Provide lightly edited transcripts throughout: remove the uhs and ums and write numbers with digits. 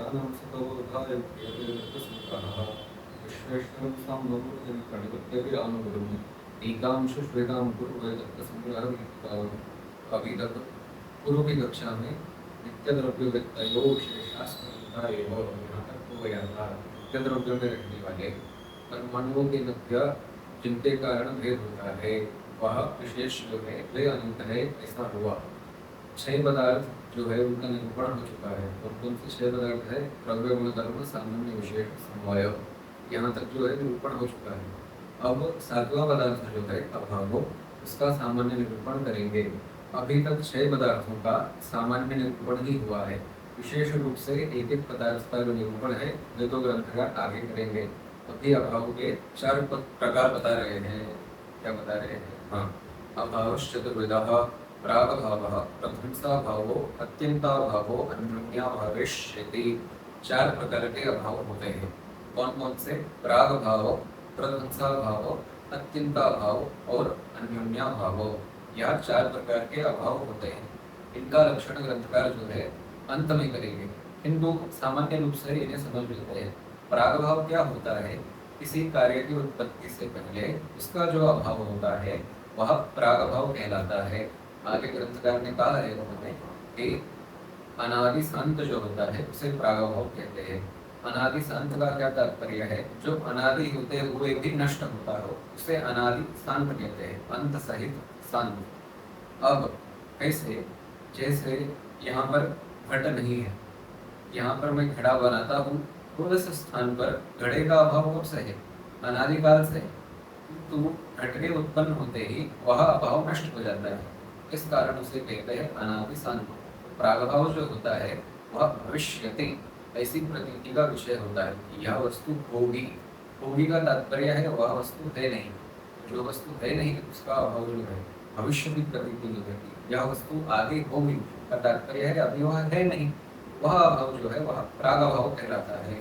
ज्ञानं सतोधाय प्रियतेरतस्मृतः विश्वेश्वरं साम्बवूर्जं प्रणिपत्यभिरामगुरुं टीकांशु श्वेतां कुर्वैदत्तसंग्रहगीताम्। अभी तक पूर्व की कक्षा में नित्य द्रव्यों विशेषास्त्रता एवं यहाँ तक हो गया था। नित्य द्रव्यों में रहने वाले परमाणुओं के मध्य जिनके कारण भेद होता है वह विशेष जो है वे अनंत है, ऐसा हुआ। 6 पदार्थ जो है उनका निरूपण हो चुका है। और कौन से 6 पदार्थ है? द्रव्य गुण कर्म सामान्य विशेष समवाय, यहाँ तक जो है निरूपण हो चुका है। अब 7वां पदार्थ जो है अभाव, उसका सामान्य निरूपण करेंगे। अभी तक 6 पदार्थों का सामान्य निरूपण ही हुआ है। विशेष रूप से एक एक पदार्थ का जो निरूपण है वे तो ग्रंथकार आगे करेंगे। अभी अभाव के 4 प्रकार बता रहे हैं। क्या बता रहे हैं? हाँ, अभावश्चतुर्विधः प्रागभावः प्रध्वंसाभावो अत्यंताभावो अन्योन्याभावेष्यति। 4 प्रकार के अभाव होते हैं। कौन कौन से? प्रागभाव, प्रध्वंसाभाव, अत्यंताभाव और अन्योन्याभाव। यह 4 प्रकार के अभाव होते हैं। इनका लक्षण ग्रंथकार जो है अंत में करेंगे, किंतु सामान्य रूप से इन्हें समझ लेते हैं। प्रागभाव क्या होता है? किसी कार्य की उत्पत्ति से पहले उसका जो अभाव होता है वह प्रागभाव कहलाता है। आगे ग्रंथकार ने कहा है उन्होंने कि अनादि शांत जो होता है उसे प्रागभाव कहते हैं। अनादि शांत का क्या तात्पर्य है? जो अनादि होते हुए भी नष्ट होता हो उसे अनादि शांत कहते हैं, अंत सहित शांत। अब कैसे? जैसे यहाँ पर घट नहीं है, यहाँ पर मैं घड़ा बनाता हूँ तो उस स्थान पर घड़े का अभाव कब से है? अनादिकाल से। तो घट के उत्पन्न होते ही वह अभाव नष्ट हो जाता है, इस कारण उसे कहते हैं अनादि शांत। प्रागभाव जो होता है वह भविष्यति ऐसी प्रतीति का विषय होता है। यह वस्तु होगी, होगी का तात्पर्य है वह वस्तु है नहीं। जो वस्तु है नहीं उसका अभाव जो है भविष्य की प्रतीति जो है। यह वस्तु आगे होगी का तात्पर्य है अभी वह है नहीं, वह अभाव जो है वह प्रागभाव कहलाता है।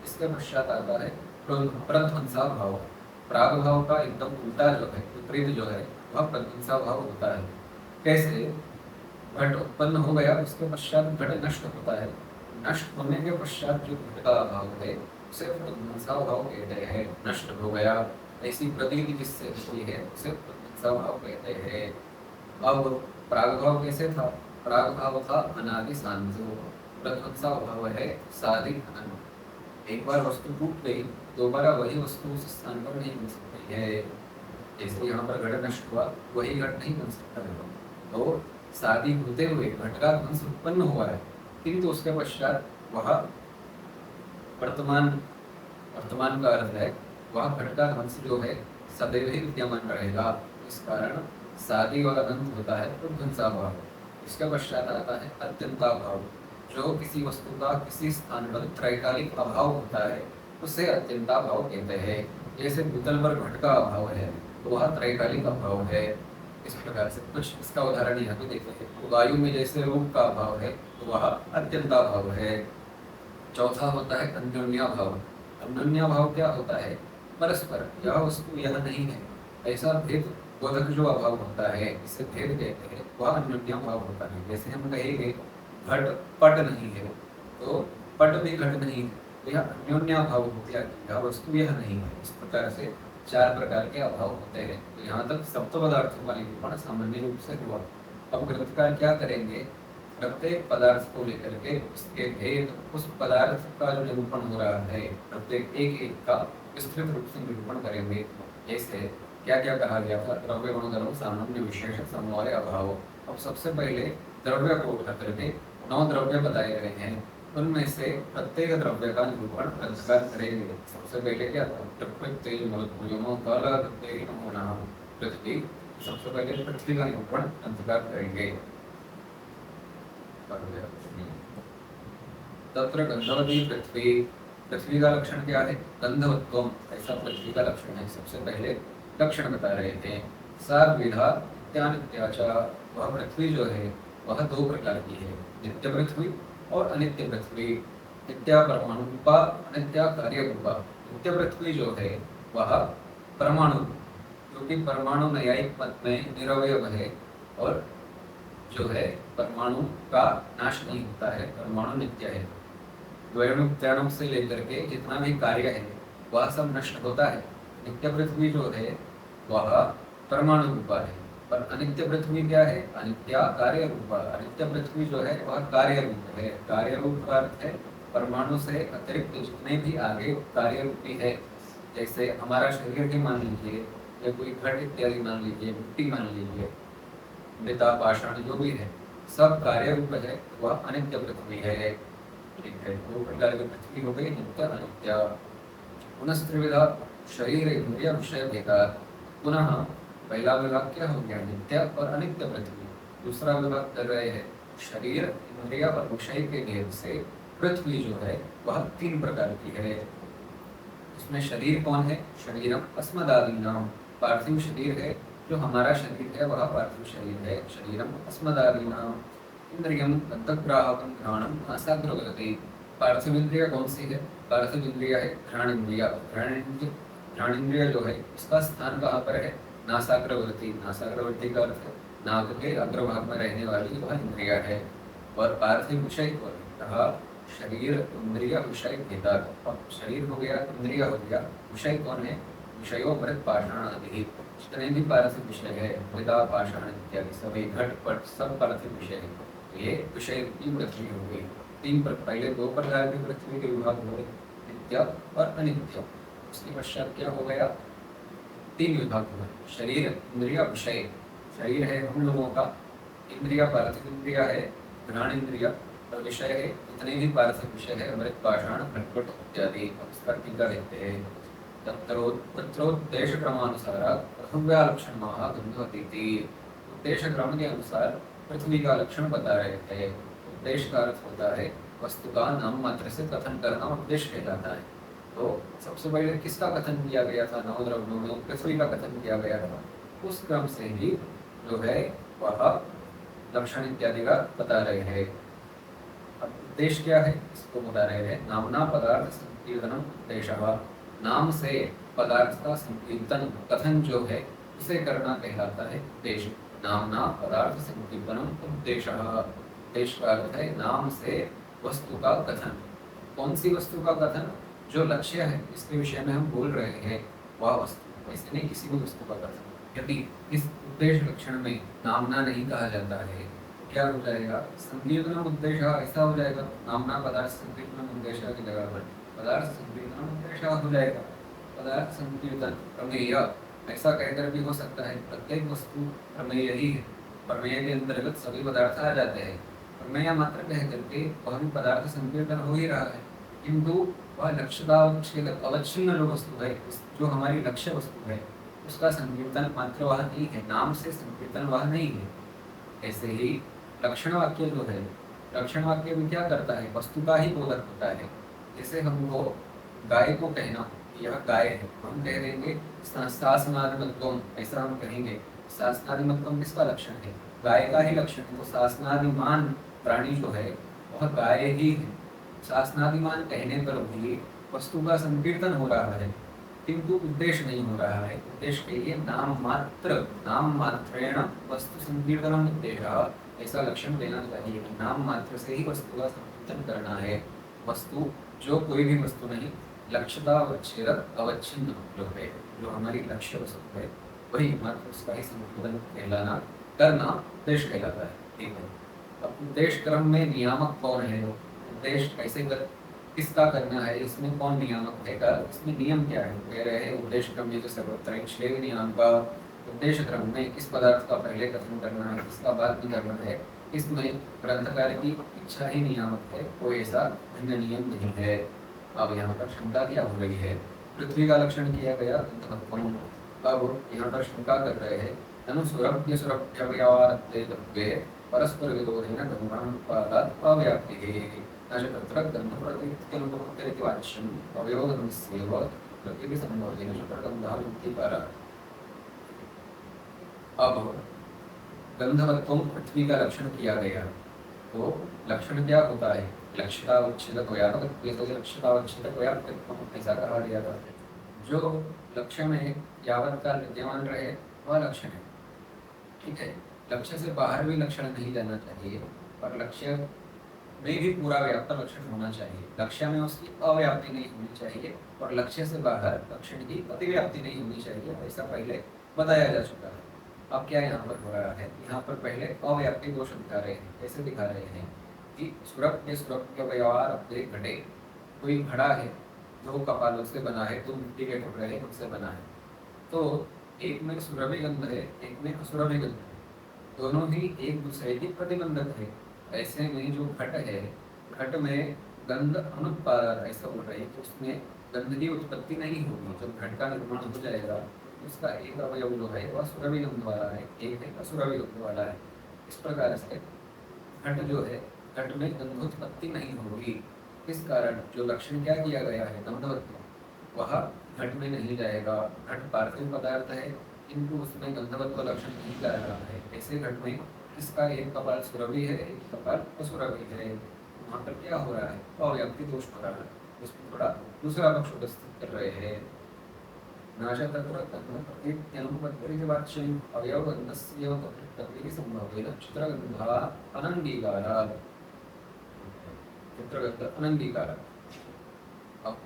इसके पश्चात आता है प्रध्वंसा भाव। प्रागभाव का एकदम उल्टा जो है, विपरीत जो है वह प्रध्वंसा भाव होता है। कैसे? घट उत्पन्न हो गया, उसके पश्चात घट नष्ट होता है। नष्ट होने के पश्चात जो घट का अभाव है उसे प्रध्वंसा भाव कहते हैं। नष्ट हो गया ऐसी प्रतीति जिससे होती है उसे प्रध्वंसा भाव कहते हैं। अब प्रागभाव कैसे था? प्रागभाव था अनादि शांत, प्रध्वंसा भाव है सादि अनंत। एक बार वस्तु टूट गई, दोबारा वही वस्तु उस स्थान पर नहीं बन सकती है। जैसे यहाँ पर घट नष्ट हुआ, वही घट नहीं बन सकता है। तो शादी होते हुए घट का ध्वंस उत्पन्न हुआ है, किंतु उसके पश्चात वह वर्तमान का अर्थ है वह घट का ध्वंस जो है सदैव ही विद्यमान रहेगा। इस कारण शादी और अनंत होता है तो ध्वंसा भाव। इसके पश्चात आता है अत्यंता भाव। जो किसी वस्तु का किसी स्थान पर त्रैकालिक अभाव होता है उसे अत्यंता भाव कहते हैं। जैसे भूतल पर घट का अभाव है तो वह त्रैकालिक अभाव है। इस प्रकार से कुछ इसका उदाहरण यहाँ पे देखते हैं। वायु में जैसे रूप का अभाव है तो वह अत्यंता भाव है। चौथा होता है अन्योन्या भाव। अन्योन्या भाव क्या होता है? परस्पर, यह वस्तु यह नहीं है ऐसा भेद बोधक जो अभाव होता है इसे भेद कहते हैं, वह अन्योन्या भाव होता है। जैसे हम कहेंगे घट पट नहीं है तो पट भी घट नहीं है, तो यह अन्योन्या भाव हो गया, यह वस्तु यह नहीं है। इस प्रकार से 4 प्रकार के अभाव होते हैं। तो यहाँ तक सप्त पदार्थों का निरूपण सामान्य रूप से हुआ। अब ग्रंथकार क्या करेंगे? प्रत्येक पदार्थ को लेकर के उसके भेद, उस पदार्थ का जो निरूपण हो रहा है प्रत्येक एक एक का विस्तृत रूप से निरूपण करेंगे। जैसे क्या क्या कहा गया था? द्रव्य गुण कर्म सामान्य विशेष समवाय अभाव। अब सबसे पहले द्रव्य को उठा करके 9 द्रव्य बताए गए हैं, उनमें से प्रत्येक द्रव्य का निरूपण ग्रंथकार करेंगे। सबसे पहले क्या था? पृथ्वी। सबसे पहले पृथ्वी का निरूपण ग्रंथकार करेंगे। तत्र गंधवती पृथ्वी। पृथ्वी का लक्षण क्या है? गंधवत्वम, ऐसा पृथ्वी का लक्षण है। सबसे पहले लक्षण बता रहे थे। सार्विधा नित्यानित्याचा। वह पृथ्वी जो है वह 2 प्रकार की है, नित्य पृथ्वी और अनित्य पृथ्वी। नित्या परमाणु रूपा, अनित्या कार्य रूपा। नित्य पृथ्वी जो है वह परमाणु, क्योंकि परमाणु न्यायिक मत में निरवयव है और जो है परमाणु का नाश नहीं होता है, परमाणु नित्य है। द्वैणुक त्रैणुक से लेकर के जितना भी कार्य है वह सब नष्ट होता है। नित्य पृथ्वी जो है वह परमाणु रूपा है, पर अनित्य पृथ्वी क्या है? अनित्य कार्य रूपा। अनित्य पृथ्वी जो है वह कार्य रूप है। कार्य रूप का अर्थ है परमाणु से अतिरिक्त जितने भी आगे कार्य रूपी है, जैसे हमारा शरीर ही मान लीजिए, या कोई घट इत्यादि मान लीजिए, मिट्टी मान लीजिए, मृदा पाषाण जो भी है, सब कार्य रूप है, वह अनित्य पृथ्वी है। ठीक है, दो प्रकार की पृथ्वी हो गई, नित्य अनित्य। पुनस्त्रिविधा शरीर इंद्रिय विषय भेदा। पुनः पहला विभाग क्या हो गया? नित्य और अनित्य पृथ्वी। दूसरा विभाग कर रहे हैं शरीर इंद्रिय और विषय के भेद से पृथ्वी जो है वह तीन प्रकार की है। इसमें शरीर कौन है? शरीरम अस्मदादीनाम, पार्थिव शरीर है, जो हमारा शरीर है वह पार्थिव शरीर है। शरीरम अस्मदादीनाम। इंद्रियम अंतःग्राहकम घ्राणम नासाग्रवती। पार्थिव इंद्रिय कौन सी है? पार्थिव इंद्रिय है घ्राणेन्द्रिय। घ्राणेन्द्रिय जो है इसका स्थान कहाँ पर है? नासाग्रवर्ती। नासाग्रवर्ती का अर्थ है नाक के अग्रभाग में रहने वाली वह इंद्रिय है। और पार्थिव विषय को कहा शरीर इंद्रिय विषय भेदात। शरीर हो गया, इंद्रिय हो गया, विषय कौन है? विषयों मृत पाषाण आदि। जितने भी पार्थिव विषय है, मृदा पाषाण इत्यादि सभी घट पट सब पार्थिव विषय है। ये विषय की पृथ्वी हो गई। तीन पर पहले दो प्रकार की पृथ्वी के विभाग हुए, नित्य और अनित्य। उसके पश्चात क्या हो गया? तीन विभाग हुए, शरीर इंद्रिय विषय। शरीर है हम लोगों का, इंद्रिय पार्थिव इंद्रिय है, घ्राण इंद्रिय, और विषय है जितने भी पार्थिव विषय है, मृत पाषाण घटपट इत्यादि। इसका टीका देते हैं तत्रोद्देश क्रमानुसार पृथ्व्या लक्षण गंधवती। उद्देश्य क्रम के अनुसार पृथ्वी का लक्षण बता रहे थे। उद्देश्य का अर्थ होता है वस्तु का नाम मात्र से कथन करना उद्देश्य कहलाता है। तो सबसे पहले किसका कथन किया गया था? नौ द्रव्यों में पृथ्वी का कथन किया गया था। उस क्रम से ही जो है वह लक्षण इत्यादि का बता रहे हैं। अब उद्देश्य क्या है इसको बता रहे हैं। नामना पदार्थ संकीर्तनम उद्देश्य। नाम से पदार्थ का संकीर्तन कथन जो है उसे करना कहलाता है उद्देश्य। नामना पदार्थ संकीर्तनम उद्देश्य। उद्देश्य का अर्थ है नाम से वस्तु का कथन। कौन सी वस्तु का कथन? जो लक्ष्य है, इसके विषय में हम बोल रहे हैं, वह वस्तु, ऐसे नहीं किसी भी वस्तु का कथन। यदि इस उद्देश्य लक्षण में नामना नहीं कहा जाता है, क्या हो जाएगा? संकीर्तनम उद्देश्य ऐसा हो जाएगा, नामना पदार्थ संकीर्तनम उद्देश्य की जगह पर पदार्थ संकीर्तनम उद्देश्य हो जाएगा। पदार्थ संकीर्तन प्रमेय ऐसा कहकर भी हो सकता है, प्रत्येक वस्तु प्रमेय ही है। प्रमेय के अंतर्गत सभी पदार्थ आ जाते हैं। प्रमेय मात्र कह करके वह भी पदार्थ संकीर्तन हो ही रहा है, किंतु वह लक्ष्यता अवच्छिन्न जो वस्तु है, जो हमारी लक्ष्य वस्तु है, उसका संकीर्तन मात्र वह नहीं है, नाम से संकीर्तन वह नहीं है। ऐसे ही लक्षण वाक्य जो है, लक्षण वाक्य भी क्या करता है? वस्तु का ही बोधक होता है। जैसे हमको गाय को कहना यह गाय है, हम कह देंगे शासनादिमत्वम, ऐसा हम कहेंगे। शासनादिमत्वम किसका लक्षण है? गाय का ही लक्षण है। तो शासनादिमान प्राणी जो है वह गाय ही है। शासनादिमान कहने पर भी वस्तु का संकीर्तन हो रहा है, किंतु उद्देश्य नहीं हो रहा है। उद्देश्य के लिए नाम मात्रेण वस्तु संकीर्तनम उद्देश्य, ऐसा लक्षण देना चाहिए कि नाम मात्र से ही वस्तु का संकीर्तन करना है। वस्तु जो कोई भी वस्तु नहीं, लक्ष्यता अवच्छेदक अवच्छिन्न जो है, जो हमारी लक्ष्य वस्तु है, वही मात्र उसका ही संकीर्तन कहलाना करना उद्देश्य कहलाता है। ठीक है, अब उद्देश्य क्रम में नियामक कौन है? उद्देश्य कैसे कर किसका करना है, इसमें कौन नियामक है? इसमें नियम क्या है? कह रहे हैं उद्देश्य क्रम में जो सर्वत्र श्रेय नियम का उद्देश्य क्रम में किस पदार्थ का पहले कथन करना है, किसका बाद में करना है, इसमें ग्रंथकार की इच्छा ही नियामक है, कोई ऐसा भिन्न नियम नहीं है। अब यहाँ पर शंका क्या हो रही है? पृथ्वी का लक्षण किया गया, अब यहाँ पर शंका कर रहे हैं अनुसुरभ्य सुरभ्य व्यवहार परस्पर विरोधेन गंगानुपादात् अव्याप्तिः न च तत्र गन्धप्रतीत्यनुपत्तिरिति वाच्यम् अवयोगनस्यैव प्रकृतिसम्बोधेन च प्रगन्धः मुक्तिपरः। अब गंधवत्वम पृथ्वी का लक्षण किया गया, तो लक्षण क्या होता है? लक्ष्यतावच्छेदक व्यापकत्व, लक्ष्यतावच्छेदक व्यापकत्व ऐसा कहा गया था। जो लक्ष्य में यावत काल विद्यमान रहे वह लक्षण है। ठीक है, लक्ष्य से बाहर भी लक्षण नहीं लेना चाहिए, पर लक्ष्य में भी पूरा व्याप्त लक्षण होना चाहिए। लक्ष्य में उसकी अव्याप्ति नहीं होनी चाहिए और लक्ष्य से बाहर लक्षण की अतिव्याप्ति नहीं होनी चाहिए, ऐसा पहले बताया जा चुका है। अब क्या यहाँ पर हो रहा है, यहाँ पर पहले अव्याप्ति दोष दिखा रहे हैं। कैसे दिखा रहे हैं कि सुरभ के व्यवहार अपने घटे, कोई घड़ा है जो कपालों से बना है, तो मिट्टी के टुकड़े हैं उनसे बना है, तो एक में सुरभि गंध है, एक में असुरभि गंध है, दोनों ही एक दूसरे की प्रतिबंधक है। ऐसे में जो घट है, घट में गंध अनुत्पादक ऐसा बोल रही है कि उसमें गंध की उत्पत्ति नहीं होगी। जब घट का निर्माण हो जाएगा उसका एक अवयव जो है वह सुरभि गंध वाला है, एक है असुरभि गंध वाला है। इस प्रकार से घट जो है, घट में गंधोत्पत्ति नहीं होगी। इस कारण जो लक्षण क्या किया गया है गंधवत्व, वह घट में नहीं जाएगा। घट पार्थिव पदार्थ है किंतु उसमें गंधवत्व लक्षण नहीं जा रहा है। ऐसे घट में इसका एक कपाल सुरभि है, एक कपाल असुरभि है। वहाँ पर क्या हो रहा है, अव्याप्ति दोष हो रहा है। उसमें थोड़ा दूसरा पक्ष उपस्थित कर रहे हैं। अब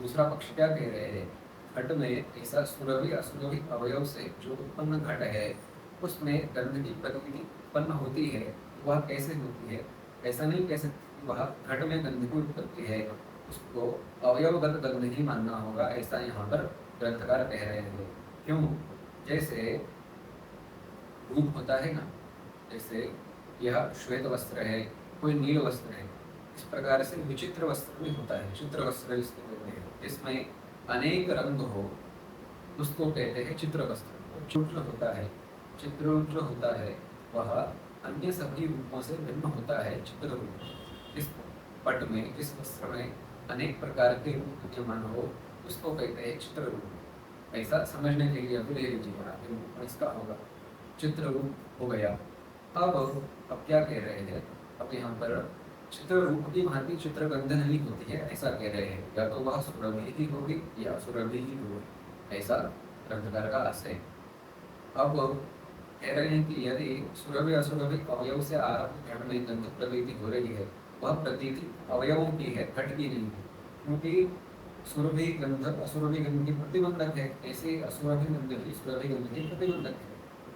दूसरा पक्ष क्या कह रहे हैं, घट में ऐसा सुरभि असुरभि अवयव से जो उत्पन्न घट है उसमें गंध की प्रकृति उत्पन्न होती है। वह कैसे होती है, ऐसा नहीं कह सकते वह घट में गंध की उत्पत्ति है, उसको अवयवगत गंध ही मानना होगा, ऐसा यहाँ पर ग्रंथकार कह रहे हैं। क्यों, जैसे रूप होता है ना, जैसे यह श्वेत वस्त्र है, कोई नील वस्त्र है, इस प्रकार से विचित्र वस्त्र भी होता है, चित्र वस्त्र इसको कहते हैं। इसमें अनेक रंग हो उसको कहते हैं चित्र वस्त्र। चित्र होता है, चित्र जो होता है वह अन्य सभी रूपों से भिन्न होता है। चित्र रूप, इस पट में, इस वस्त्र में अनेक प्रकार के रूप विद्यमान हो उसको कहते हैं चित्र रूप। ऐसा समझने के लिए अभी ले लीजिए, इसका होगा चित्र रूप हो गया। अब क्या कह रहे हैं, अब यहाँ पर चित्र रूप की भांति चित्र गंध नहीं होती है, ऐसा कह रहे हैं। या तो वह सुरभि ही होगी या असुरभि ही होगी, ऐसा ग्रंथकार का आशय। अब कह रहे हैं कि यदि सुरभि असुरभि अवयव से आरंभ घट में गंध प्रतीति हो रही है, वह प्रतीति अवयवों की है, घट की नहीं है। क्योंकि सुरभि गंध असुरभि गंध की प्रतिबंधक है, ऐसे असुरभि गंध भी सुरभि गंध की प्रतिबंधक है।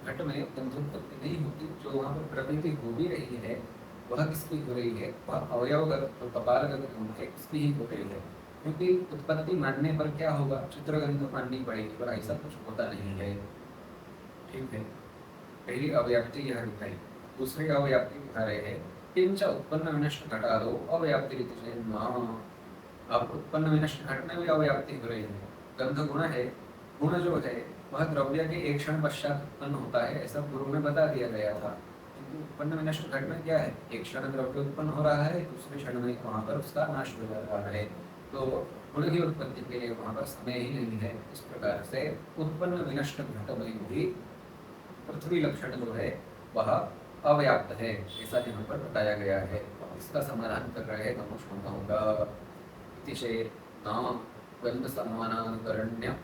घट में गंधोत्पत्ति नहीं होती, जो वहाँ पर प्रतीति हो भी रही है वह किसकी हो रही है, वह अवयवगत और कपालगत है, किसकी ही हो रही है। क्योंकि उत्पत्ति मानने पर क्या होगा, चित्रगंध माननी पड़ेगी, पर ऐसा कुछ होता नहीं है। ठीक है, पहली अव्याप्ति यह दिखाई। दूसरी अव्याप्ति दिखा रहे हैं, किंच उत्पन्न विनष्ट घटा दो अव्याप्ति रीति से न। अब उत्पन्न विनष्ट घट में भी अव्याप्ति हो रही है। गंध गुण है, गुण जो है वह द्रव्य के एक क्षण पश्चात उत्पन्न होता है, ऐसा पूर्व में बता दिया गया था। उत्पन्न विनष्ट घट में क्या है, एक क्षण द्रव्य उत्पन्न हो रहा है, दूसरे क्षण में वहाँ पर उसका नाश हो जा रहा है, तो गुण की उत्पत्ति के लिए वहाँ पर समय ही नहीं है। इस प्रकार से उत्पन्न विनष्ट घट में भी पृथ्वी लक्षण जो है वह अव्याप्त है, ऐसा यहाँ पर बताया गया है। इसका समाधान कर रहे हैं नमोष्मंगा नाम गंध समानाधिकरण्य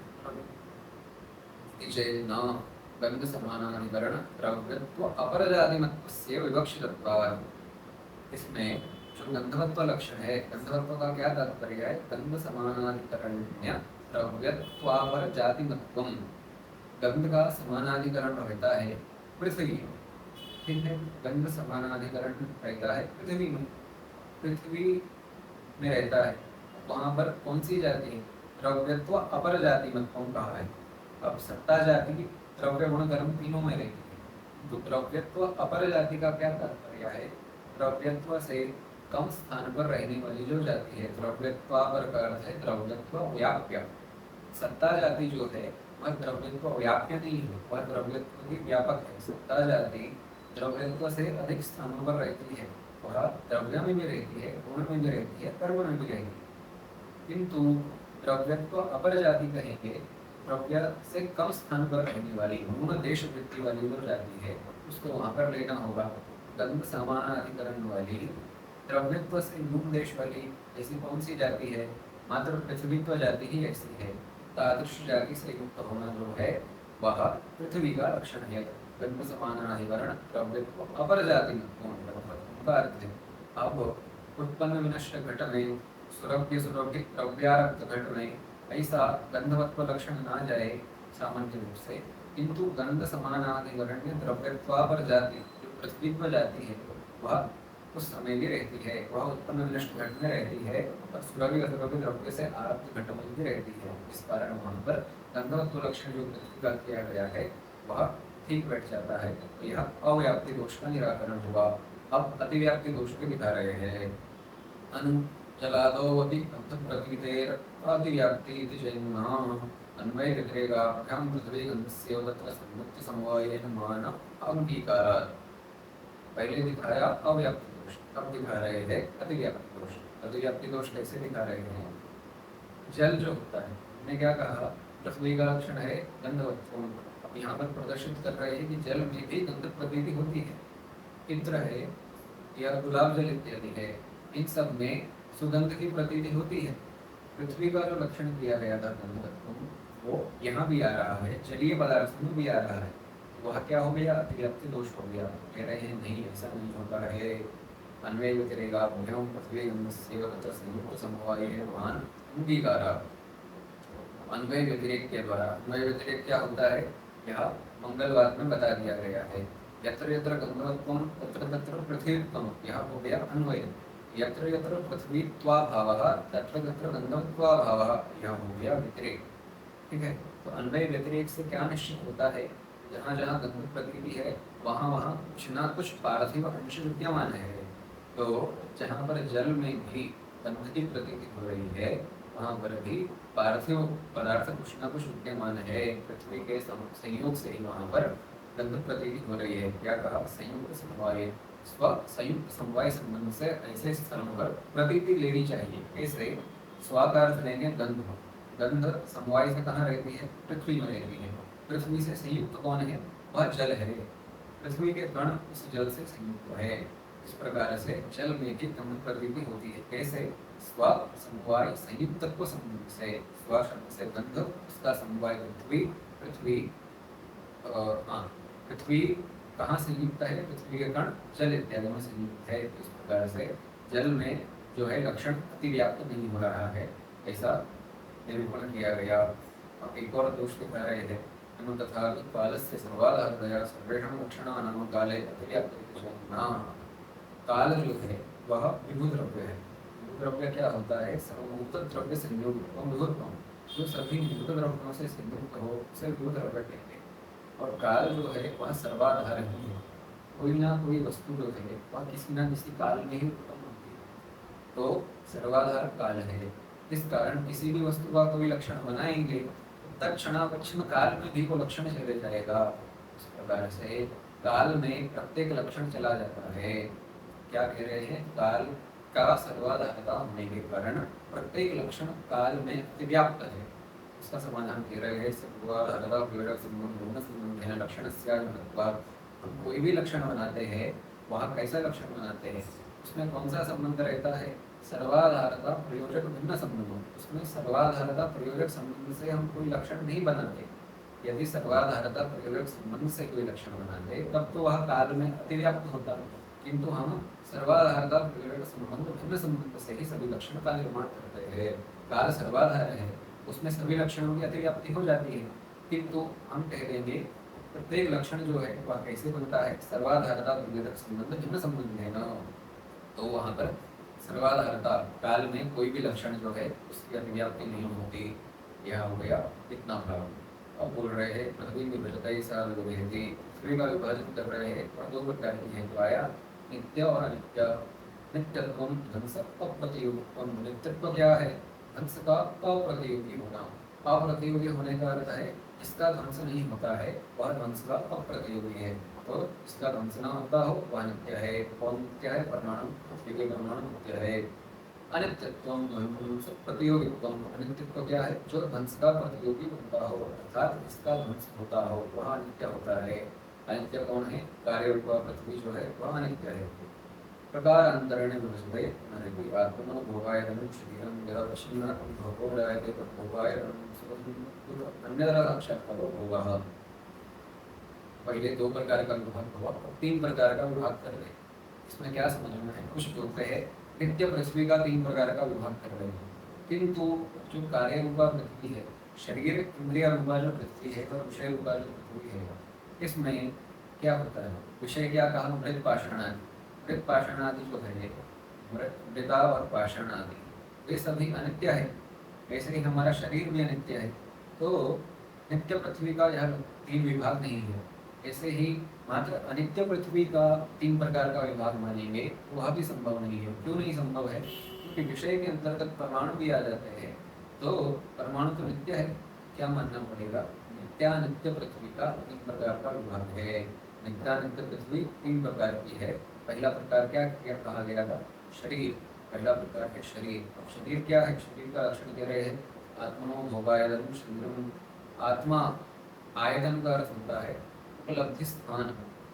न गंध समानाधिकरण द्रव्यत्व अपरजातिमत्वस्य विवक्षितत्वात्। इसमें जो गंधवत्व लक्षण है, गंधवत्व का क्या तात्पर्य है, गंध समानाधिकरण्य द्रव्यत्वापरजातिमत्वम्। गंध का समानाधिकरण रहता है पृथ्वी, ठीक है, गंध समानाधिकरण रहता है पृथ्वी में, पृथ्वी में रहता है। वहाँ पर कौन सी जाति है, द्रव्यत्व अपर जाति मत्वम कहा है। अब सत्ता जाति द्रव्य गुण कर्म तीनों में रहती है। तो द्रव्यत्व अपर जाति का क्या तात्पर्य है, द्रव्यत्व से कम स्थान पर रहने वाली जो जाति है, द्रव्यत्व अपर का अर्थ है द्रव्यत्व व्याप्य। सत्ता जाति जो है वह द्रव्यत्व व्याप्य नहीं है, वह द्रव्यत्व की व्यापक है। सत्ता जाति द्रव्यत्व से अधिक स्थानों पर रहती है, वह द्रव्य में भी रहती है, गुण में भी रहती है, कर्म में भी रहती है। किंतु द्रव्यत्व अपर जाति कहेंगे, द्रव्य से कम स्थान पर रहने वाली मूल देश वृत्ति वाली जो जाति है उसको वहाँ पर लेना होगा। गंध समानाधिकरण वाली द्रव्यत्व से मूल देश वाली ऐसी कौन सी जाति है, मात्र पृथ्वीत्व जाति ही ऐसी है। तादृश जाति से युक्त होना जो है वह पृथ्वी का लक्षण है। गंध समानाधिकरण द्रव्यत्व अपर जाति का अर्थ है। अब उत्पन्न विनष्ट घटने सुरभ्य सुरभि द्रव्यारक्त घटने ऐसा गंधवत्व लक्षण ना जाए सामान्य रूप से, किंतु गंध समानाधिकरण्य द्रव्यत्वापर जाति जो पृथ्वी पर जाती है वह उस समय भी रहती है, वह उत्पन्न विनष्ट घट में रहती है और सुरभि असुरभि द्रव्य से आरब्ध घट में भी रहती है। इस कारण वहां पर गंधवत्व लक्षण जो पृथ्वी का किया गया है वह ठीक बैठ जाता है। तो यह अव्याप्ति दोष का निराकरण हुआ। अब अतिव्याप्ति दोष को दिखा रहे हैं। अनु जलादोवति प्रकृतेर अतिव्याप्ति इति जन्म अन्वय व्यतिरेकाभ्यां पृथ्वी गन्धस्य तत्र सम्मुक्ति समवायेन मान अंगीकारात्। पहले दिखाया अव्याप्ति दोष, अब दिखा रहे हैं अतिव्याप्ति दोष। अतिव्याप्ति दोष कैसे दिखा रहे हैं? जल जो होता है, हमने क्या कहा, पृथ्वी का लक्षण है गंधवत्व। अब यहाँ पर प्रदर्शित कर रहे हैं कि जल में भी गंध प्रतीति होती है। इत्र है या गुलाब जल इत्यादि है, इन सब में सुगंध की प्रतीति होती है। पृथ्वी का जो लक्षण दिया गया था गंधवत्व वो यहाँ भी आ रहा है, जलीय पदार्थ में भी आ रहा है। वह क्या हो गया? अतिव्याप्ति दोष हो गया। कह रहे हैं नहीं, ऐसा नहीं होता है। अन्वय व्यतिरेका भूयों पृथ्वी गंधस्य तत्र संयुक्त समवायेन मान अंगीकारा। अन्वय व्यतिरेक के द्वारा, अन्वय व्यतिरेक क्या होता है यह मंगलवाद में बता दिया गया है। यत्र यत्र गंधवत्वं तत्र तत्र पृथ्वीत्वं, यह हो गया अन्वय। यत्र यत्र पृथ्वीत्वाभावः तत्र तत्र गंधवत्वाभावः, यह हो गया व्यतिरेक। ठीक है, तो अन्वय व्यतिरेक से क्या निश्चित होता है? जहाँ जहाँ गंध प्रतीति है वहाँ वहाँ कुछ ना कुछ पार्थिव अंश विद्यमान है। तो जहाँ पर जल में भी गंध की प्रतीति हो रही है वहाँ पर भी पार्थिव पदार्थ कुछ ना कुछ विद्यमान है। पृथ्वी के संयोग से ही वहाँ पर गंध प्रतीति हो रही है। क्या कहा? संयुक्त समवाय। स्व संयुक्त समवाय संबंध से ऐसे स्थलों पर प्रतीति लेनी चाहिए। कैसे? स्व का अर्थ लेंगे गंध। गंध समवाय से कहाँ रहती है? पृथ्वी में रहती है। पृथ्वी से संयुक्त कौन है? वह जल है। पृथ्वी के कण उस जल से संयुक्त है। इस प्रकार से जल में भी गंध प्रतीति होती है। कैसे? स्व समवाय संयुक्तत्व संबंध से, स्व शब्द से गंध, उसका समवाय पृथ्वी। पृथ्वी पृथ्वी कहाँ संयुक्त है? पृथ्वी के कण जल इत्यादि में संयुक्त है। इस प्रकार से जल में जो है लक्षण अतिव्याप्त नहीं हो रहा है, ऐसा निरूपण किया गया। अब एक और दोष दिखा रहे थे, तथा कालस्य सर्वाधारतया सर्वेषां लक्षणानां काले अतिव्याप्ति। काल जो है वह विभु द्रव्य है। विभु द्रव्य क्या होता है? सर्वभूत द्रव्य संयोग विभुत्वम, जो सभी भूत द्रव्यों से संयुक्त हो उसे विभु द्रव्य कहते हैं। और काल जो है वह सर्वाधार ही है। कोई ना कोई वस्तु जो है वह किसी न किसी काल में ही उत्पन्न होती है, तो सर्वाधार काल है। इस कारण किसी भी वस्तु का कोई लक्षण बनाएंगे तत्क्षणावच्छिन्न काल में भी वो लक्षण चले जाएगा। इस प्रकार से काल में प्रत्येक लक्षण चला जाता है। क्या कह रहे हैं? काल का सर्वाधारता होने के कारण प्रत्येक लक्षण काल में अतिव्याप्त है। इसका समाधान कह रहे हैं सर्वाधारता प्रेरक संबंध संबंध लक्षणस्य गुणत्वात्। हम कोई भी लक्षण बनाते हैं, वहाँ कैसा लक्षण बनाते हैं? उसमें कौन सा संबंध रहता है? सर्वाधारता प्रयोजक भिन्न संबंध। उसमें सर्वाधारता प्रयोजक संबंध से हम कोई लक्षण नहीं बनाते। यदि सर्वाधारता प्रयोजक संबंध से कोई लक्षण बनाते तब तो वह काल में अतिव्याप्त होता, किंतु हम सर्वाधारता प्रयोजक संबंध भिन्न संबंध से ही सभी लक्षण का निर्माण करते हैं। काल सर्वाधार है, उसमें सभी लक्षणों की अतिव्याप्ति हो जाती है, किंतु हम कह देंगे प्रत्येक लक्षण जो है वह कैसे बनता है? सर्वाधारता प्रयोजक संबंध भिन्न संबंध है ना, तो वहाँ पर सर्वाधारता काल में कोई भी लक्षण जो है उसकी अतिव्याप्ति नहीं होती। यह हो गया इतना भाव। अब बोल रहे हैं पृथ्वी में विभजता साल विभेदी, पृथ्वी का विभाजन कर रहे हैं और दो प्रकार की है। तो आया नित्य और अनित्य। नित्यत्व ध्वंस अप्रतियोगित्व। नित्यत्व क्या है? ध्वंस का अप्रतियोगी होना। अप्रतियोगी होने का अर्थ है इसका ध्वंस नहीं होता है, वह ध्वंस का अप्रतियोगी है। तो इसका ध्वंस न होता हो वह नित्य है। कौन नित्य है? परमाणु। पृथ्वी के परमाणु नित्य है। अनित्यत्व प्रतियोगित्व। अनित्यत्व क्या है? जो ध्वंस का प्रतियोगी बनता हो अर्थात इसका ध्वंस होता हो वह अनित्य होता है। अनित्य कौन है? कार्य रूप पृथ्वी जो है वह अनित्य है। प्रकार अंतरण विभजते अनित्य आत्मनो भोगाय शरीरम यदा पश्चिन्नात्म भोगो जायते तद्भोगाय अन्यतरा साक्षात भोगः। पहले दो प्रकार का विभाग हुआ, तीन प्रकार का विभाग कर रहे। इसमें क्या समझना है? कुछ बोलते हैं नित्य पृथ्वी का 3 प्रकार का विभाग कर रहे हैं। किंतु जो कार्य रूपा पृथ्वी है, शरीर इंद्रिय रूपा जो पृथ्वी है और विषय रूपा जो पृथ्वी है, इसमें क्या होता है? विषय क्या कहा? मृत पाषाण आदि। मृत पाषाण आदि जो है, मृदा और पाषाण आदि, वे सभी अनित्य है। ऐसे ही हमारा शरीर भी अनित्य है। तो नित्य पृथ्वी का यह 3 विभाग नहीं है। ऐसे ही मात्र अनित्य पृथ्वी का 3 प्रकार का विभाग मानेंगे, वह भी संभव नहीं है। क्यों नहीं संभव है? क्योंकि विषय के अंतर्गत परमाणु भी आ जाते हैं, तो परमाणु तो नित्य है। क्या मानना पड़ेगा? नित्यानित्य पृथ्वी का 3 प्रकार का विभाग है। नित्यानित्य पृथ्वी 3 प्रकार की है। पहला प्रकार क्या कहा गया था? शरीर। पहला प्रकार है शरीर। अब शरीर क्या है? शरीर का लक्षण कह रहे हैं, आत्मनो भोगायतन शरीरम। आत्मा, आयतन का अर्थ होता है उपलब्धि स्थान।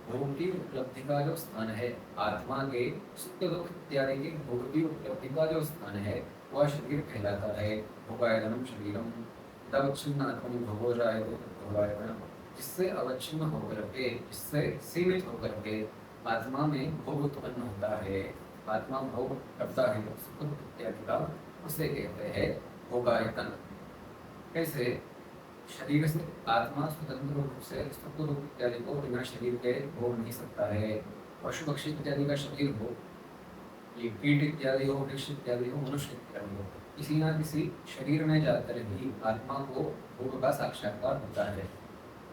भोग की उपलब्धि का जो स्थान है, आत्मा के सुख दुख इत्यादि के भोग की उपलब्धि का जो स्थान है, वह शरीर कहलाता है। भोगायतनम शरीरम। तवच्छिन्न आत्मनि भोगो जायते भोगायतनम। जिससे अवच्छिन्न होकर के, जिससे सीमित होकर के आत्मा में भोग उत्पन्न होता है, आत्मा भोग करता है सुख दुख इत्यादि का, उसे कहते हैं भोगायतन। कैसे? शरीर से आत्मा स्वतंत्र रूप से सुख दुख इत्यादि को बिना शरीर के भोग नहीं सकता है। पशु पक्षी इत्यादि का शरीर हो, ये कीट इत्यादि हो, वृक्ष इत्यादि हो, मनुष्य इत्यादि हो, किसी न किसी शरीर में जाकर ही आत्मा को भोग का साक्षात्कार होता है।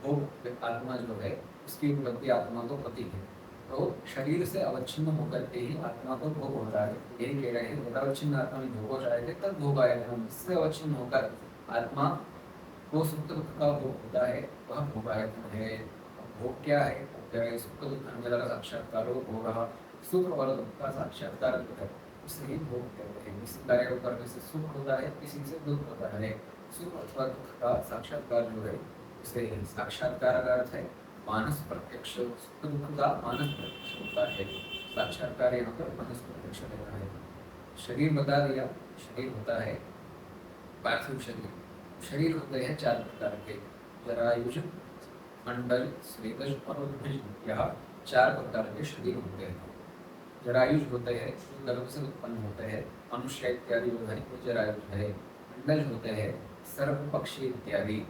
भोग आत्मा जो है, उसकी उपलब्धि आत्मा को होती है। तो शरीर से अवच्छिन्न होकर के ही आत्मा को भोग होता है। यही कह रहे हैं, अवच्छिन्न आत्मा में भोग हो जाएगा तब भोग आएगा। हम इससे अवच्छिन्न होकर आत्मा को सुख दुख का भोग होता है, वह भोगायतन है। भोग क्या है? सुख दुख का साक्षात्कार हो, भोग सुख और दुख का साक्षात्कार है, उसे ही भोग कहते हैं। किसी कार्य को करने से सुख होता है, किसी से दुख होता है। सुख अथवा दुख का साक्षात्कार जो है, उसे साक्षात्कार का अर्थ है मानस प्रत्यक्ष। सुख दुख का मानस प्रत्यक्ष होता है। साक्षात्कार यहाँ पर मानस प्रत्यक्ष लेना है। शरीर बता दिया, शरीर होता है पार्थिव शरीर। शरीर होते हैं 4 प्रकार के, जरायुज, मंडल, स्वेदज और उद्भिज। यह 4 प्रकार के शरीर होते हैं। जरायुज होते हैं, गर्भ से उत्पन्न होते हैं, मनुष्य इत्यादि जो है वो जरायुज है। मंडल होते हैं, सर्प पक्षी इत्यादि।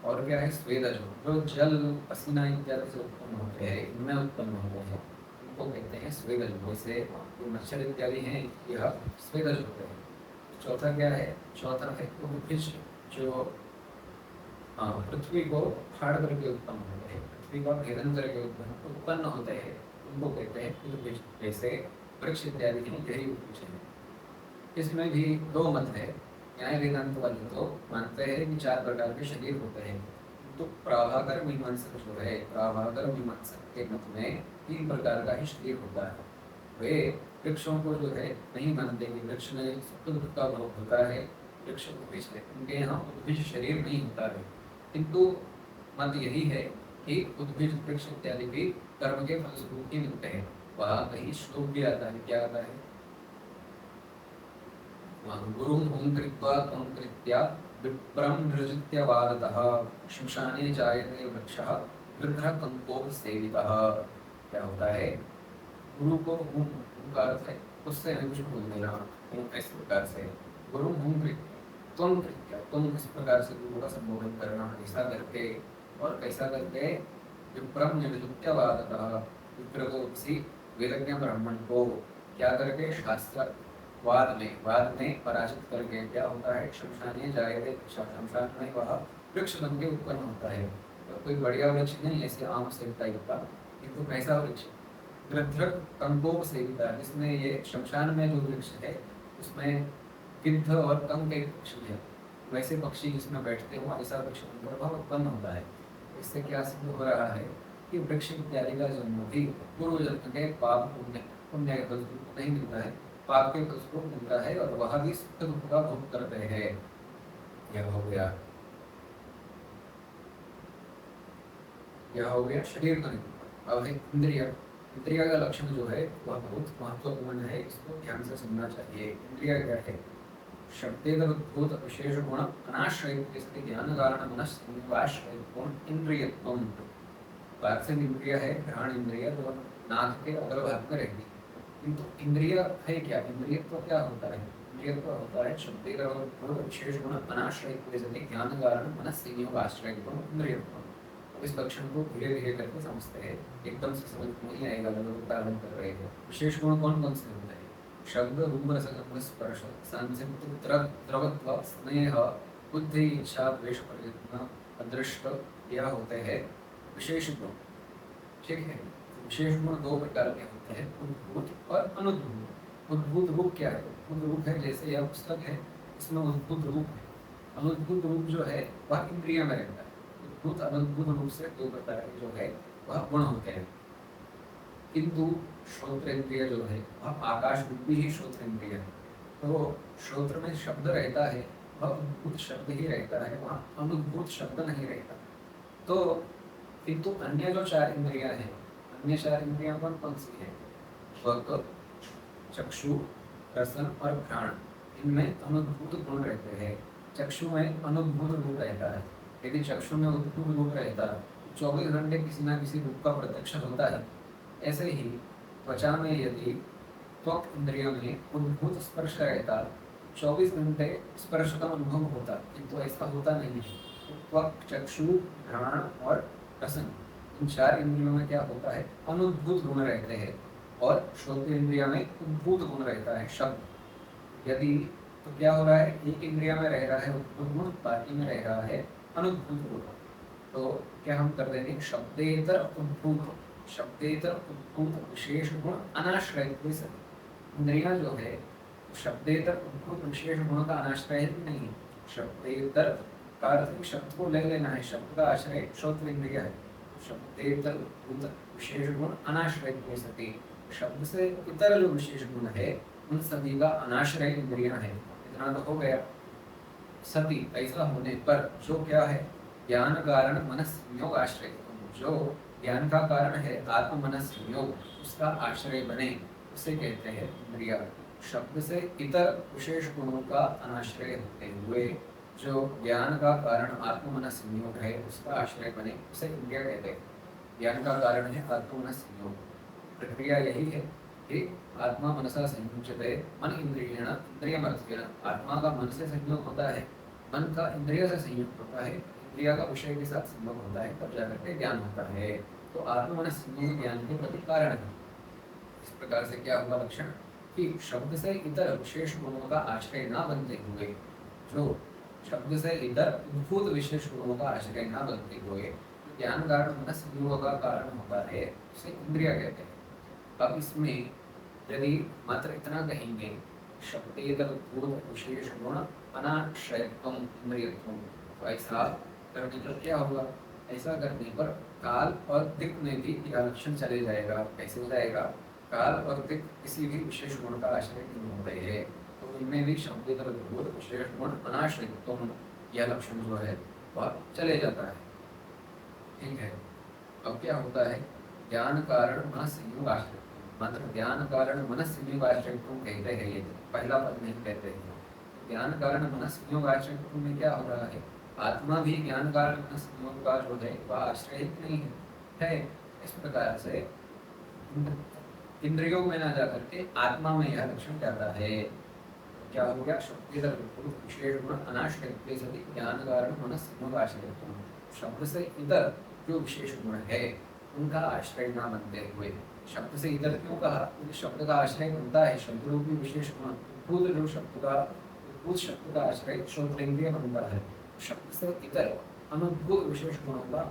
और क्या है? स्वेदज, जो जल पसीना इत्यादि से उत्पन्न होते हैं, इनमें उत्पन्न होते हैं, इनको कहते हैं स्वेदज। जैसे मच्छर इत्यादि हैं, यह स्वेदज होते हैं। चौथा क्या है? चौथा है उद्भिज, जो पृथ्वी को फाड़ करके उत्पन्न होते हैं, पृथ्वी का भेदन करके उत्पन्न होते हैं, उनको कहते हैं उद्भिज। जैसे वृक्ष इत्यादि की गहरी उद्भिज है। इसमें भी 2 मत है। न्याय वेदांत वाले तो मानते हैं कि 4 प्रकार के शरीर होते हैं, तो प्राभाकर मीमांसक जो है, प्राभाकर मीमांसक के मत में 3 प्रकार का ही शरीर होता है। वे वृक्षों को जो है नहीं मानते कि वृक्ष में सुख दुख का भोग होता है, वृक्ष उद्भिज है, उनके यहाँ उद्भिज शरीर नहीं होता है। किंतु मत यही है कि उद्भिज वृक्ष इत्यादि भी कर्म के फलस्वरूप ही मिलते हैं। वहाँ कहीं श्लोक भी आता है, क्या आता है? गुरुं हुं कृत्वा त्वं कृत्या विप्रं नृजित्यवादतः श्मशाने जायते वृक्षः वृद्धकंपो सेवितः। क्या होता है? गुरु को हुं का अर्थ है उससे हमें कुछ बोल देना। इस प्रकार से गुरु हुं त्वं कृत्या, तुम इस प्रकार से गुरु का संबोधन करना, ऐसा करके। और कैसा करके? विप्रं नृजित्यवादतः, विप्र को किसी वेदज्ञ ब्राह्मण को क्या करके? शास्त्र वाद में पराजित करके क्या होता है? शमशाने जायते, शमशान में वह वृक्ष बन के उत्पन्न होता है। तो कोई बढ़िया वृक्ष नहीं, ऐसे आम सेविता युक्ता, किंतु कैसा वृक्ष? गृध्रक कंकोप सेविता, जिसमें ये शमशान में जो वृक्ष है उसमें गिद्ध और कंक के पक्षी है, वैसे पक्षी जिसमें बैठते हो ऐसा वृक्ष उत्पन्न होता है। इससे क्या सिद्ध हो रहा है कि वृक्ष इत्यादि का जन्म भी पूर्व जन्म के पाप पुण्य नहीं मिलता है, पाप के फलस्वरूप मिलता है, और वह भी सुख दुख का भोग करते हैं। यह हो गया शरीर का। अब है इंद्रिय। इंद्रिय का लक्षण जो है वह बहुत महत्वपूर्ण है, इसको ध्यान से सुनना चाहिए। इंद्रिय क्या है? शब्देदुद्भूत विशेष गुण अनाश्रयित ज्ञान कारण मनस्वाश्रयित गुण इंद्रियत्वम्। पार्थिव इंद्रिय है घ्राण इंद्रिय, जो नाक के अग्र भाग में रहती है, किंतु इंद्रिय है क्या? इंद्रिय तो क्या होता है? इंद्रिय तो होता है शब्द विशेष गुण अनाश्रय ज्ञान कारण मन संयोग आश्रय गुण इंद्रिय। इस लक्षण को धीरे धीरे करके समझते हैं, एकदम से समझ नहीं आएगा। उदाहरण कर रहे हैं, विशेष गुण कौन कौन से होते हैं? शब्द, रूप, रसगंध, स्पर्श, सांसिक, द्रवत्व, स्नेह, बुद्धि, इच्छा, द्वेष, प्रयत्न, अदृष्ट, यह होते हैं विशेष गुण। ठीक है, विशेष गुण दो प्रकार के होते हैं, उद्भूत और अनुद्भूत। उद्भूत रूप क्या है? उद्भूत रूप है जैसे यह पुस्तक है, इसमें उद्भूत रूप है। अनुद्भूत रूप जो है वह इंद्रिय में रहता है। उद्भूत अनुद्भूत रूप से दो प्रकार के जो है वह गुण होते हैं। किंतु श्रोत्रेंद्रिय जो है वह आकाश रूपी ही श्रोत्रेंद्रिय है। तो श्रोत्र में शब्द रहता है, वह उद्भूत शब्द ही रहता है, वहाँ अनुद्भूत शब्द नहीं रहता। तो किंतु अन्य जो चार इंद्रियां हैं, अन्य चार इंद्रियां कौन कौन सी है? त्वक, चक्षु, रसन और घ्राण, इनमें अनुद्भूत गुण रहते हैं। चक्षु में अनुद्भूत रूप रहता है। यदि चक्षु में उद्भूत रूप रहता, 24 घंटे किसी न किसी रूप का प्रत्यक्ष होता है। ऐसे ही त्वचा में यदि त्वक इंद्रियों में उद्भूत स्पर्श रहता, 24 घंटे स्पर्श का अनुभव होता, किंतु ऐसा होता नहीं है। त्वक, चक्षु, घ्राण और रसन, इन चार इंद्रियों में क्या होता है? अनुद्भूत गुण रहते हैं। और श्रोत्र इंद्रिया में उद्भूत गुण रहता है, शब्द। यदि तो क्या हो रहा है? एक इंद्रिया में रह रहा है उद्भूत गुण, बाकी में रह रहा है अनुद्भूत गुण। तो क्या हम कर देंगे? शब्देतर उद्भूत, शब्देतर उद्भूत विशेष गुण अनाश्रय। इंद्रियां जो है शब्देतर उद्भूत विशेष गुण का अनाश्रय नहीं। शब्देतर का अर्थ शब्द को ले लेना है, शब्द का आश्रय श्रोत्र इंद्रिय है। शब्देतर उद्भूत विशेष गुण अनाश्रय सती, शब्द से इतर जो विशेष गुण है उन सभी का अनाश्रय इंद्रियां है। इतना तो हो गया। सती ऐसा होने पर जो क्या है? ज्ञान कारण मन संयोग आश्रय, जो ज्ञान का कारण है आत्म मन संयोग, उसका आश्रय बने, उसे कहते हैं इंद्रिया। शब्द से इतर विशेष गुणों का अनाश्रय होते हुए जो ज्ञान का कारण आत्म मन संयोग है, उसका आश्रय बने, उसे इंद्रिया कहते हैं। ज्ञान का कारण है आत्म मन संयोग। प्रक्रिया यही है कि आत्मा मनसा संयुज्यते मन इंद्रियेण इंद्रियमर्थेन। आत्मा का मन से संयोग होता है, मन का इंद्रिय से संयोग होता है, इंद्रिया का विषय के साथ संयोग होता है, तब जाकर के ज्ञान होता है। तो आत्मा मन संयोग ज्ञान के प्रति कारण है। इस प्रकार से क्या होगा लक्षण? कि शब्द से इतर विशेष गुणों का आश्रय न बनते हुए, जो शब्द से इतर उद्भूत विशेष गुणों का आश्रय न बनते हुए ज्ञान कारण मन संयोग का कारण होता है, उसे इंद्रिया कहते हैं। अब इसमें यदि मात्र इतना कहेंगे, शब्देतर उद्भूत विशेष गुण अनाश्रयत्वम इंद्रियत्वम, तो ऐसा करने पर क्या होगा? ऐसा करने पर काल और दिक् में भी यह लक्षण चले जाएगा। कैसे हो जाएगा? काल और दिक् किसी भी विशेष गुण का आश्रय नहीं होते हैं, तो उनमें भी शब्देतर उद्भूत विशेष गुण अनाश्रयत्वम यह लक्षण जो है वह चले जाता है। ठीक है। अब क्या होता है? ज्ञान कारण मन संयोग आश्रय, मात्र ज्ञान कारण मन संयोग आश्रय कहते हैं, ये पहला पद नहीं कहते हैं। ज्ञान कारण मन संयोग आश्रय में क्या हो रहा है? आत्मा भी ज्ञान कारण मन संयोग का जो है वह आश्रय नहीं है। इस प्रकार से इंद्रियों में ना जाकर के आत्मा में यह लक्षण जाता है। क्या हो गया? शब्देतर विशेष गुण अनाश्रय सती ज्ञान कारण मन संयोग आश्रय। शब्द से इतर जो विशेष गुण है उनका आश्रय न बनते हुए, शब्द से इतर क्यों कहा? क्योंकि शब्द का आश्रय बनता है शब्द रूपी विशेष गुण। उद्भूत जो शब्द का, उद्भूत शब्द का आश्रय श्रोत्रेंद्रिय बनता है। शब्द से इतर अनुद्भूत विशेष गुणों का,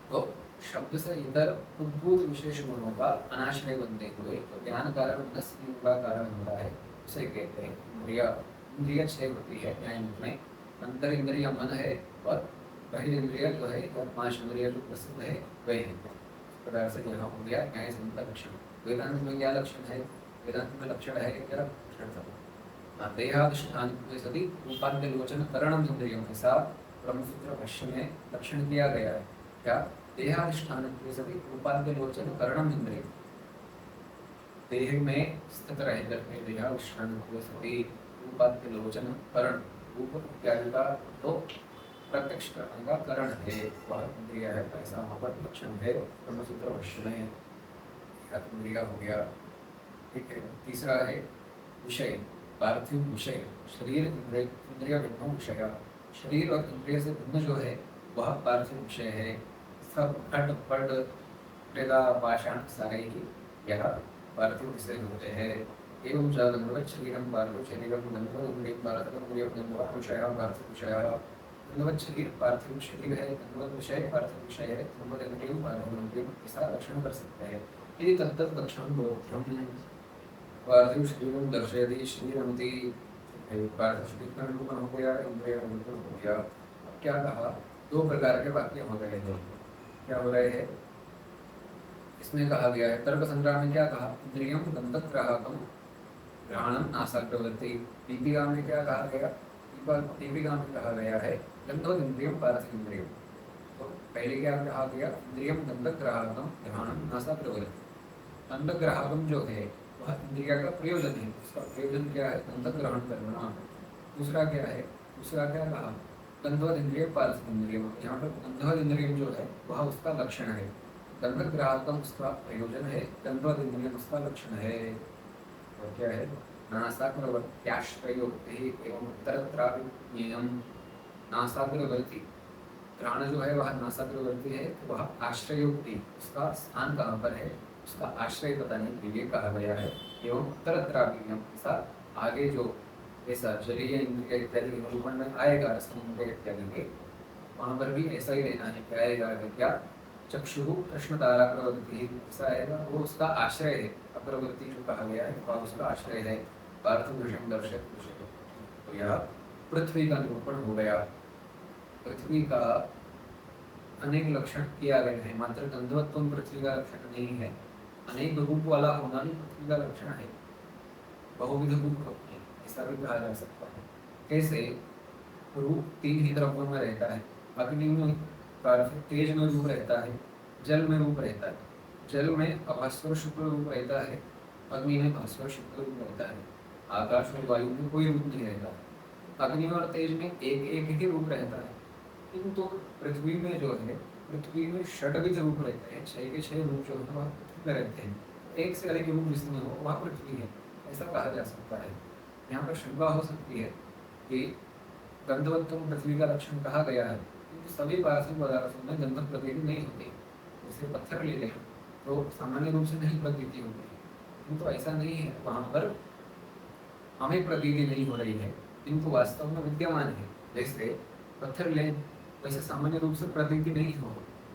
तो शब्द से इतर उद्भूत विशेष गुणों का अनाश्रय बनते हुए तो ज्ञान कारण मन संयोग का कारण होता है, उसे कहते हैं इंद्रिय। इंद्रिय 6 होती है न्याय में। अंतर इंद्रिय मन है और बहिर्ंद्रिय जो है और 5 इंद्रिय जो प्रसिद्ध है वे हैं। इस प्रकार से यहाँ हो गया न्याय संहिता लक्षण। वेदांत में क्या लक्षण है? वेदांत में लक्षण है क्या? देहादिष्ठान सती रूपान्य लोचन करणम इंद्रियों के साथ ब्रह्मसूत्र भाष्य में लक्षण दिया गया है। क्या? देहादिष्ठान सती रूपान्य लोचन करणम इंद्रिय, देह में स्थित रह करके देहादिष्ठान सती रूपान्य लोचन करण, रूप इत्यादि का तो प्रत्यक्ष करने का कारण है, वह इंद्रिय है। ऐसा वहाँ पर लक्षण है ब्रह्मसूत्र भाष्य में। इंद्रिया हो गया। ठीक है, तीसरा है विषय, पार्थिव विषय, शरीर इंद्रिय, इंद्रिय भिन्न विषय। शरीर और इंद्रिय से भिन्न जो है वह पार्थिव विषय है। सब घट पट मृदा पाषाण सारे ही यह पार्थिव विषय होते हैं। एवं च गन्धवत् शरीरं पार्थो शरीरं गन्धवत् इंद्रियं पार्थो इंद्रियं गन्धवत् विषयः पार्थिव विषयः। गन्धवत् शरीर पार्थिव शरीर है, गन्धवत् विषय पार्थिव विषय है, गन्धवत् इंद्रियं पार्थिव इंद्रियं, ऐसा लक्षण कर सकते हैं। यदि तद्दत् लक्षण बोध्यं पार्थिव शरीरं दर्शयति शरीरमिति, पार्थिव शरीर का निरूपण हो गया, इंद्रिय का निरूपण हो गया। अब क्या कहा, दो प्रकार के वाक्य हो गए हैं। क्या हो रहे हैं इसमें कहा गया है, तर्क संग्रह में क्या कहा, इंद्रियम गंधग्राहकम घ्राणम नासाग्रवर्ती। दीपिका में क्या कहा गया, दीपिका में कहा गया है गंधवत् इंद्रियम पार्थिव इंद्रियम। तो पहले क्या कहा गया, इंद्रियम गंधग्राहकम घ्राणम नासाग्रवर्ती। गंधग्राहकम जो है वह इंद्रिया का प्रयोजन है, उसका प्रयोजन क्या है, गंध ग्रहण करना। दूसरा क्या है, दूसरा क्या कहा, गंधवत् इंद्रिय पार्थिव इंद्रियम। यहाँ पर गंधवत् इंद्रियम जो है वह उसका लक्षण है, गंधग्राहकम उसका प्रयोजन है, गंधवत् इंद्रियम उसका लक्षण है। और क्या है, नासाग्रवर्त्याश्रयोक्तिः एवं उत्तरत्रापि ज्ञेयम्। नासाग्रवर्ती घ्राण जो है वह नासाग्रवर्ती है, तो वह आश्रयोक्ति, उसका स्थान कहाँ पर है, उसका आश्रय बताने के लिए कहा गया है। एवं उत्तरत्रापि ज्ञेयम्, ऐसा आगे जो ऐसा जलीय इंद्रिय इत्यादि के निरूपण में आएगा, रसनेन्द्रिय इत्यादि के, वहाँ पर भी ऐसा ही लेना है। क्या आएगा, क्या चक्षु कृष्ण तारा प्रवृत्ति, ऐसा आएगा, वो उसका आश्रय है। अप्रवृत्ति जो कहा गया है वह उसका आश्रय है। पार्थिव विषय दर्शक विषय, तो यह पृथ्वी का निरूपण हो गया। पृथ्वी का अनेक लक्षण किया गया है, मात्र गंधवत्व पृथ्वी का लक्षण नहीं है। अनेक रूप वाला होना भी पृथ्वी का लक्षण है, बहुविध रूप होते हैं, ऐसा भी कहा जा सकता है। कैसे, रूप तीन ही द्रव्यों में रहता है, अग्नि में तेज में रूप रहता है, जल में रूप रहता है। जल में भास्वर शुक्ल रूप रहता है, अग्नि में भास्वर शुक्ल रूप रहता है, आकाश और वायु में कोई रूप नहीं रहता। अग्नि और तेज में एक एक ही रूप रहता है, किंतु पृथ्वी में जो है, पृथ्वी में षड्विध रूप रहते हैं, 6 के 6 रूप जो है वह पृथ्वी में रहते हैं। एक से अधिक रूप जिसमें हो वह पृथ्वी है, ऐसा कहा जा सकता है। यहाँ पर शंका हो सकती है कि गंधवत्व पृथ्वी का लक्षण कहा गया है, किंतु सभी पार्थिव पदार्थों में गंधक प्रतीति नहीं होती। जैसे पत्थर ले लें तो सामान्य रूप से नहीं प्रतीति होती, किंतु ऐसा नहीं है, वहाँ पर हमें प्रतीति नहीं हो रही है, किंतु वास्तव में विद्यमान है। जैसे पत्थर लें, वैसे सामान्य रूप से प्रतीति नहीं हो,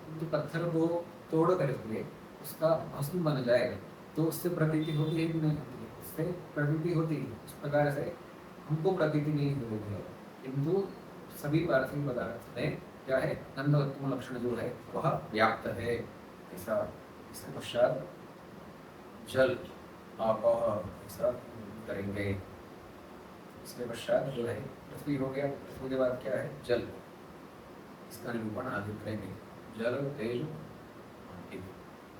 किंतु पत्थर को तोड़ करके उसका भस्म बन जाएगा तो उससे प्रतीति होती है कि नहीं होती है, उससे प्रतीति होती है। इस प्रकार से हमको प्रतीति नहीं हो रही है, किंतु सभी पार्थिव पदार्थ में क्या है, गंधवत्व लक्षण जो है वह व्याप्त है। ऐसा इसके पश्चात जल आप ऐसा करेंगे। इसके पश्चात जो है पृथ्वी हो गया, पृथ्वी के बाद क्या है, जल, इसका निरूपण आगे करेंगे। जल तेज